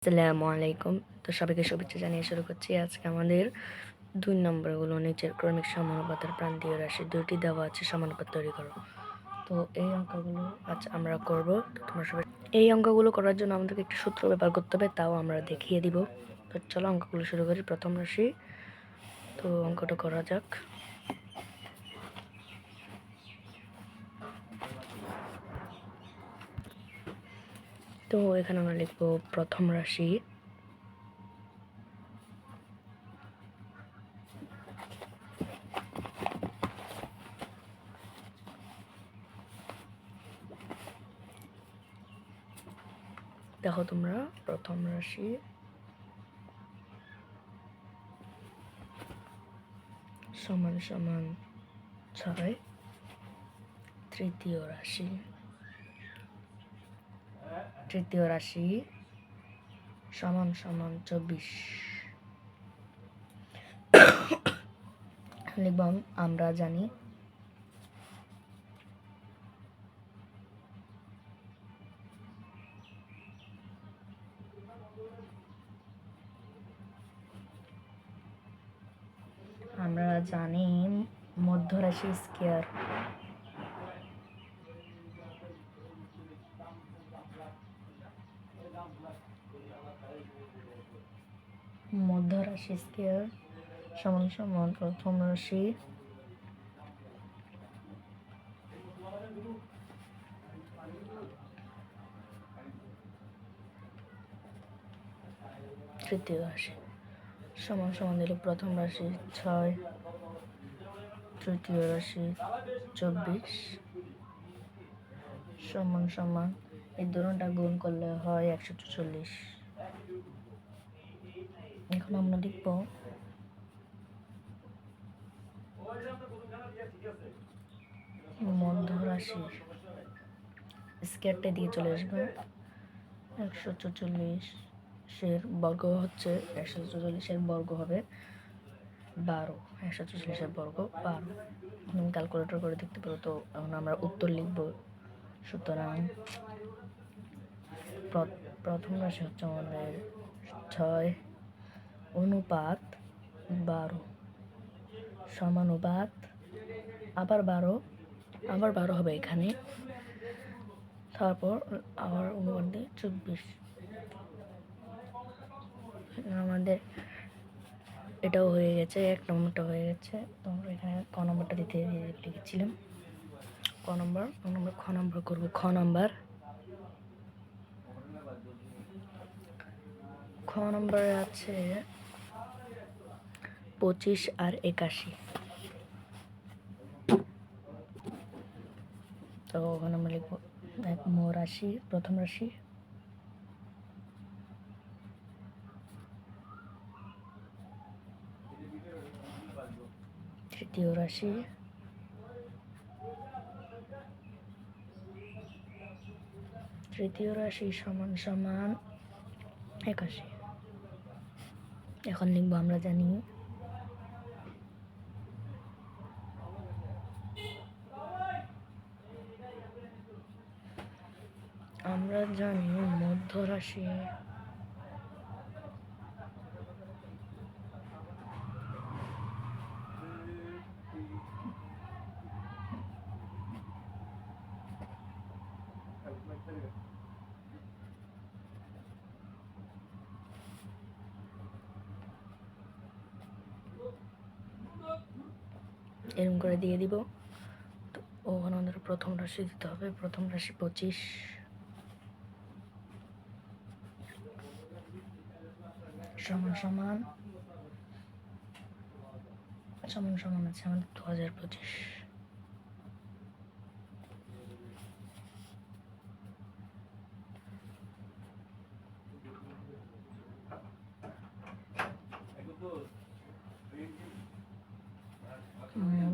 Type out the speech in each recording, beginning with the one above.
আসসালামু আলাইকুম। তো সবাইকে শুভেচ্ছা জানিয়ে শুরু করছি। আজকে আমাদের 2 নম্বরগুলো নিচের ক্রমিক সমানুপাতের প্রান্তীয় রাশি দুইটি দেওয়া আছে, সমানুপাত তৈরি করো। তো এই অঙ্কগুলো আজ আমরা করব। তো তোমরা সবাই এই অঙ্কগুলো করার জন্য আমাদেরকে একটি সূত্র ব্যবহার করতে হবে, তাও আমরা দেখিয়ে দিব। তো চলো অঙ্কগুলো শুরু করি। প্রথম রাশি, তো অঙ্কটা করা যাক। তো এখানে আমরা লিখব প্রথম রাশি দেখো তোমরা প্রথম রাশি সমান সমান 6, তৃতীয় রাশি সমান সমান 24 লিখব। আমরা জানি মধ্যরাশি স্কয়ার সমান সমান প্রথম রাশি তৃতীয় রাশি সমান সমান দিলে প্রথম রাশি 6, তৃতীয় রাশি 24 সমান সমান এই দুটোটা গুণ করলে হয় 144। এখন আমরা লিখব মধ্যরাশি স্কয়ারটা দিয়ে চলে আসবে। 144 এর বর্গ হচ্ছে 144 এর বর্গ হবে 12, 144 এর বর্গ 12। তুমি ক্যালকুলেটর করে দেখতে পারো। তো এখন আমরা উত্তর লিখব। সুতরাং প্রথম রাশি হচ্ছে আমাদের 6 অনুপাত 12 সমানুপাত আবার 12 হবে এখানে, তারপর আবার অনুপাত দিয়ে 24। আমাদের এটাও হয়ে গেছে, 1 নম্বরটা হয়ে গেছে। তো আমরা এখানে ক নম্বরটা দিতে লিখেছিলাম। খ নম্বর করবো। খ নম্বরে আছে 25 আর 81। তো ওখানে আমরা লিখবো রাশি প্রথম রাশি তৃতীয় রাশি সমান সমান 81। এখন লিখবো আমরা জানি মধ্যরাশি এরকম করে দিয়ে দিব। তো ওখানে আমাদের প্রথম রাশি দিতে হবে। প্রথম রাশি 25 সমান সমান আছে আমাদের 2025।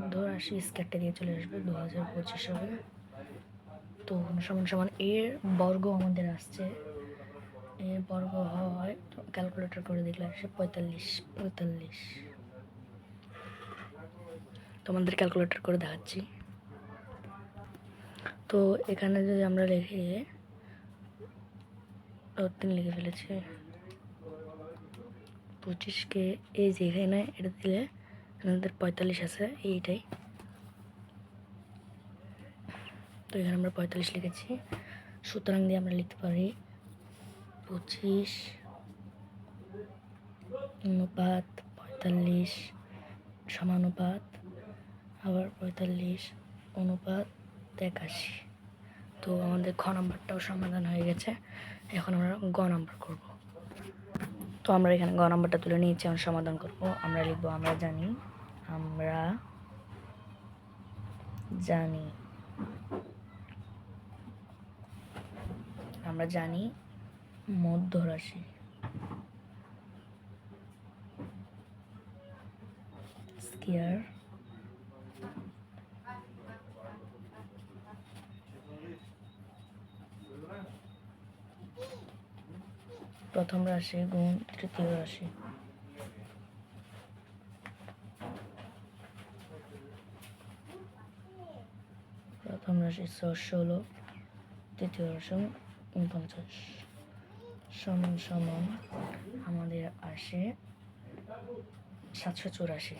মধ্যরাশি স্কয়ারটা দিয়ে চলে আসবে 2025 হবে। তো সমান সমান এর বর্গ আমাদের আসছে, এর বর্গ হয়, তো ক্যালকুলেটর করে দেখলে আসে 45। তোমাদের ক্যালকুলেটর করে দেখাচ্ছি। তো এখানে যদি আমরা লিখি 3 লিখে ফেলেছি, 25কে এই যে এখানে এটা দিলে আমাদের 45 আছে এইটাই। তো এখানে আমরা 45 লিখেছি, সুতরাং দিয়ে আমরা লিখতে পারি 25 অনুপাত 45 সমানুপাত আবার 45 অনুপাত 81। তো আমাদের খ নাম্বারটাও সমাধান হয়ে গেছে। এখন আমরা গ নাম্বার করব। তো আমরা এখানে গ নাম্বারটা তুলে নিয়েছি, আমরা সমাধান করব। আমরা লিখব আমরা জানি আমরা জানি মধ্যরাশি স্কয়ার প্রথম রাশি গুণ তৃতীয় রাশি। প্রথম রাশি 16, তৃতীয় রাশি 49 সমান সমান আমাদের আসে 784।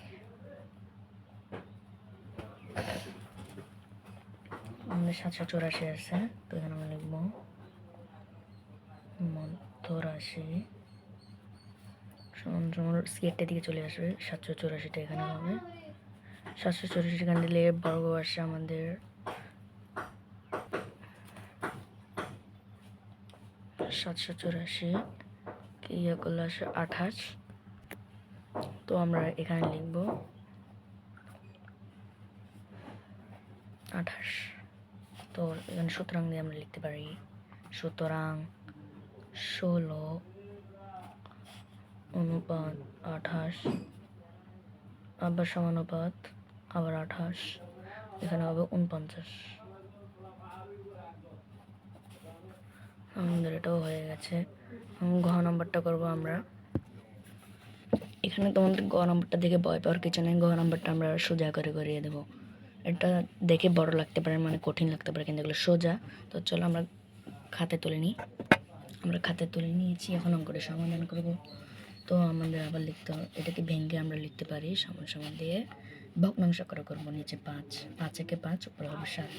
আমাদের 784 আছে। তো এখানে আমরা লিখব মধ্যরাশি সমান সমান স্কেটটা দিকে চলে আসবে, 784টা এখানে হবে। 784 এখানে দিলে বর্গ আসে আমাদের 784 কে ইয়ে করলে আসে 28। তো আমরা এখানে লিখব 28। তো এখানে সুতরাং দিয়ে আমরা লিখতে পারি সুতরাং 16 অনুপাত 28 আবার সমানুপাত আবার 28, এখানে হবে 49। আমাদের এটাও হয়ে গেছে। ঘ নাম্বারটা করবো আমরা। এখানে তোমাদের গ নাম্বারটা দেখে ভয় পাওয়ার কিছু নেই, গ নাম্বারটা আমরা সোজা করে করিয়ে দেবো। এটা দেখে বড় লাগতে পারে, মানে কঠিন লাগতে পারে, কিন্তু এগুলো সোজা। তো চলো আমরা খাতে তুলে নিই। আমরা খাতে তুলে নিয়েছি, এখন অঙ্কটা সমাধান করব। তো আমাদের আবার লিখতে হবে, এটাকে ভেঙে আমরা লিখতে পারি সমান সমান দিয়ে ভগ্নাংশ করে করবো। নিচে 5, 5 একে 5, উপরে হবে 7।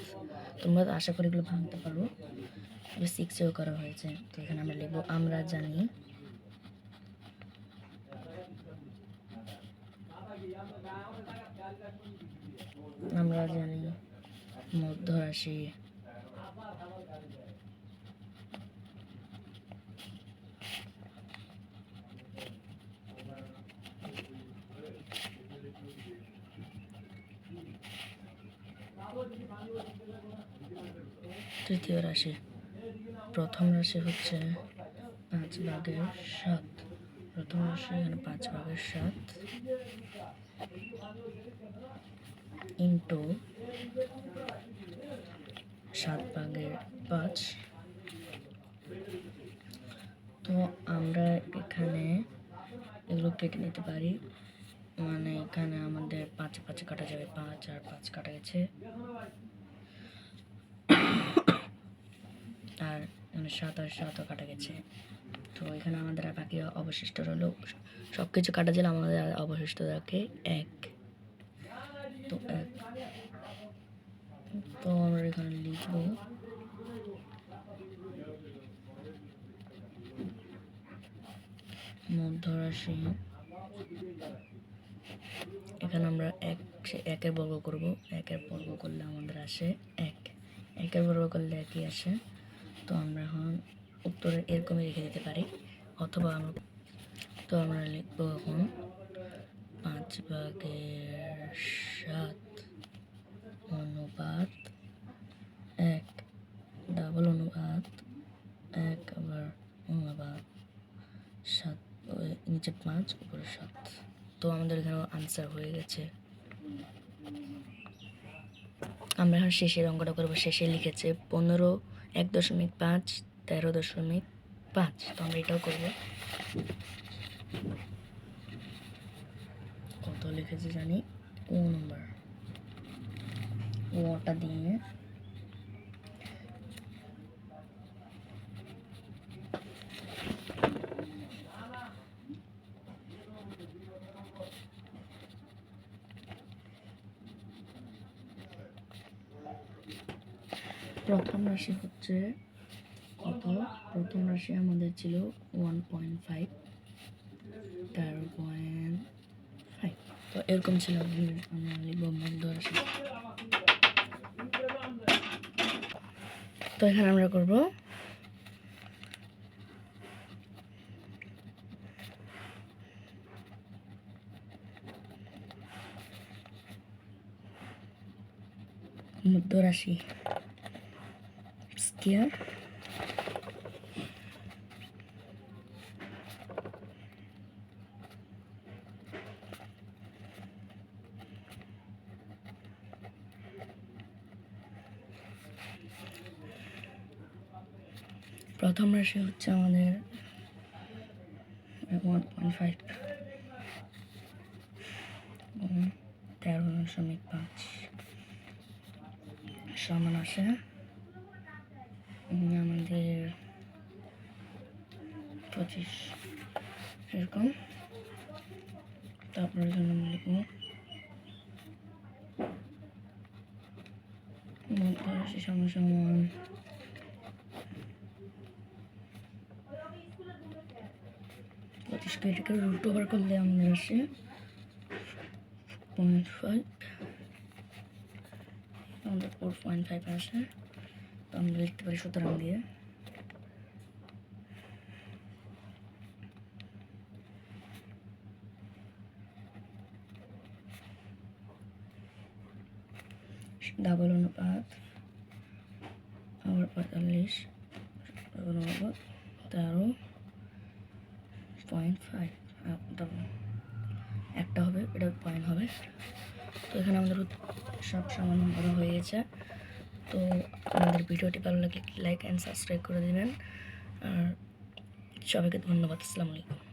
তোমরা আশা করি এগুলো ভাঙতে পারো, 6এও করা হয়েছে। তো এখানে আমরা লিখবো আমরা জানি মধ্যরাশি তৃতীয় রাশি। প্রথম রাশি হচ্ছে 5/7। প্রথম রাশি এখানে 5/7 ইন্টু 7/5। তো আমরা এখানে এগুলো কেটে নিতে পারি, মানে এখানে আমাদের 5 5 কাটা যাবে, 5 আর 5 কাটা গেছে, আর এখানে 7 আর 7ও কাটা গেছে। তো এখানে আমাদের আর বাকি অবশিষ্ট রইল, সব কিছু কাটা দিলে আমাদের অবশিষ্ট থাকে 1। তো 1, তো আমরা এখানে লিখব মধ্যরাশি। এখানে আমরা 1-এর বর্গ করব, 1-এর বর্গ করলে আমাদের আসে 1, 1-এর বর্গ করলে 1ই আসে। তো আমরা এখন উত্তরে এরকমই রেখে দিতে পারি, অথবা আমরা লিখব এখন 5/7 অনুপাত 1, ডাবল অনুপাত 1 আবার অনুপাত 7, নিচে 5 উপরে 7। তো আমাদের এখানে আনসার হয়ে গেছে। আমরা এখন শেষের অঙ্কটা করবো। শেষে লিখেছে 15, 1.5, 13.5। তো আমরা এটাও করবো। কত লিখেছি জানি, ও নম্বর, ওটা দিয়ে প্রথম রাশি হচ্ছে কত? প্রথম রাশি আমাদের ছিল 1.5, 13.5। তো এরকম ছিল। আমরা লিখব মধ্য রাশি। তো এখানে আমরা করব মধ্য রাশি স্কয়ার প্রথম রাশি হচ্ছে আমাদের 1.5, 13.5 সমান আসে আমাদের 25 এরকম। তারপরে এখানে লিখব মধ্য রাশি সমান সমান 25 এটাকে রুট ওভার করলে আমাদের আসে 0.5, আমাদের 4.5 আসে। তো আমরা লিখতে পারি সুতরাং দিয়ে ডাবল অনুপাত আবার 45 অনুপাত 13.5 একটা হবে, এটা পয়েন্ট হবে। তো এখানে আমাদের সব সমান করা হয়ে গেছে। তো আমাদের ভিডিওটি ভালো লাগলে লাইক অ্যান্ড সাবস্ক্রাইব করে দেবেন। আর সবাইকে ধন্যবাদ। আসসালামু আলাইকুম।